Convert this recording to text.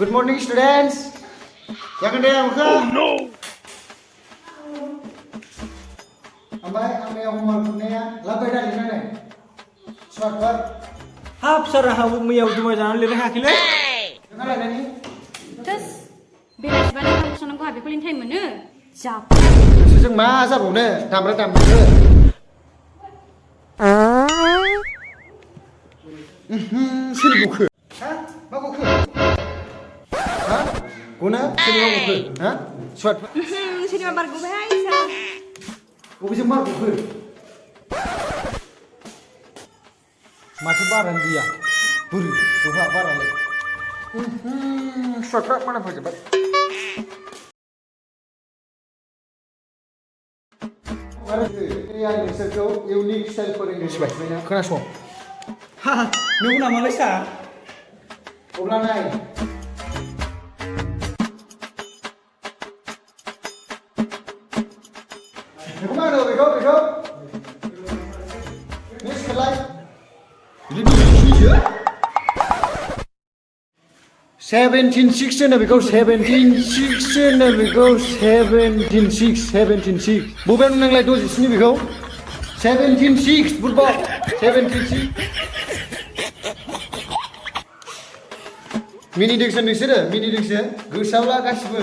Good morning, students. Jangan deh, muka. Oh no. Ambai, ambai homework punya. Labai dah lina nih. Short work. Hap sarah hawu miyau cuma jangan lihat hakile. Jangan ada nih. Terus beres balik kamu senang kau habis kulin time mana? Jap. Sejeng masa bune, tamra tamra. Sini buku. Hah? Buku. Hah? Guna? Sini buku. Hah? Short. Sini mabar gue bisa. Gue bisa mar buku. Macam barang dia. Buru, buka barang lagi. Short mana cepat? Yang ngesirkau unik style English baik. Kenapa? Haha, nunggu nama Malaysia. Ulang naik. Kemana? Bego. Ini sekali. Ini dulu 17-6 na bego 17-6 na bego 17-6. Bukan nang lagi sini bego 17-6 football 17-6. Mini diction nोंसोरो गोसोआव ला गासिबो